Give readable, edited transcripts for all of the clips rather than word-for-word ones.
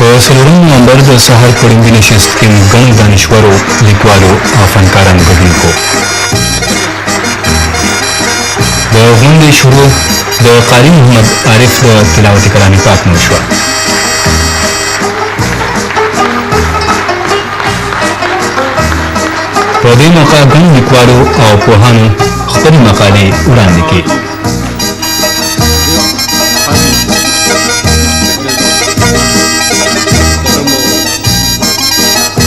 په 4 نومبر د سهار پړنګي نشست کې ګڼو دانشورو لیکوالو او فنکارانو ګډون کو. د غونډې شروع د قاری محمد عارف د تلاوت کلام پاک نو شوه. په دې موقع ګڼو لیکوالو او پوهانو خپلې مقالې وړاندې کړې.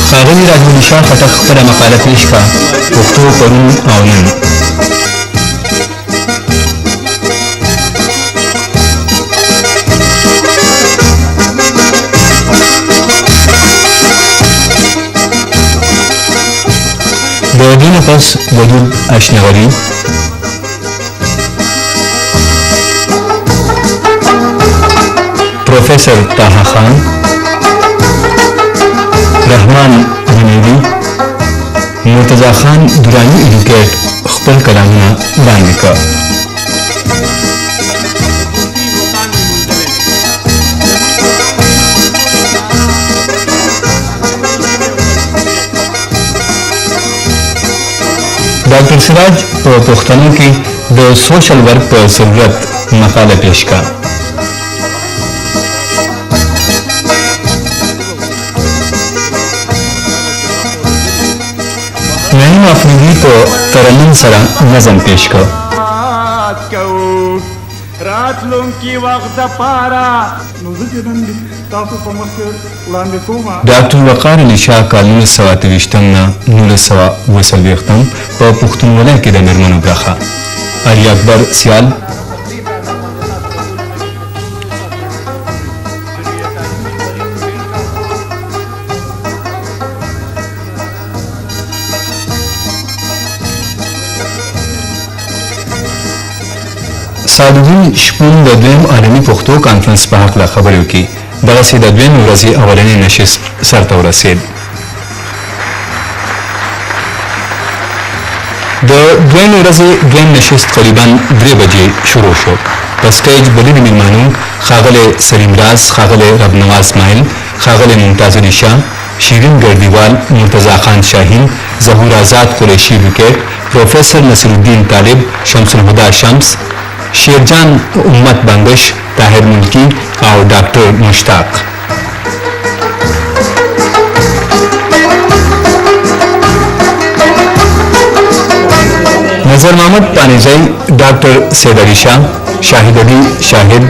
ښاغلي راجمل شاه خټک خپله مقاله پیش کړه پښتو پرون او نن. د دې نه پس وجود اشنغري پروفیسر طه خان رحمان غنیوي مرتضی خان دراني ایډوکیټ خپل کلامونه وړاندې کړه. ډاکټر سراج په پښتنو کې د سوشل ورک په ضرورت مقاله پیش کړه. نعیم افریدي په ترنم سره نظم پیش کړ. راتلونکي وخت لپاره نو زه چې نن تاسو په مخ کې وړاندې کوم ډاکټر وقار علي شاه کال 1923 نه 1940 په پښتونولۍ کې د میرمنو برخه. علي اکبر سیال سعدالدین شپون د دویم عالمي پښتو کانفرنس په هکله خبرې وکړي. دغسې د دویمې ورځې اولنی نشست سرته ورسېد. د دویمې ورځې دویم نشست قریبا 3 بجې شروع شو. په سټیج بللي مېلمانو ښاغلی سلیم راز، ښاغلی ربنواز اسماعیل، ښاغلی ممتاز علي شاه، شیرین ګردیوال، مرتضی خان شاهین، ظهور آزاد قریشي ایډوکیټ، پروفیسر نصیرالدین طالب، شمس الهدى شمس، شیرجان امت بنگش، طاهر ملکی او ډاکټر مشتاق. نظر محمد پانیزی، ډاکټر سید علي شاه، شاهد علي شاهد،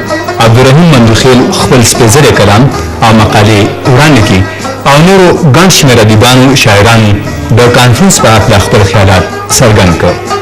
عبدالرحیم مندوخیل خپل سپېڅلی کلام او مقالې وړاندې کړي او نورو ګڼ شمېر ادیبانو شاعرانو د کانفرنس په هکله خپل خیالات څرګند کړل.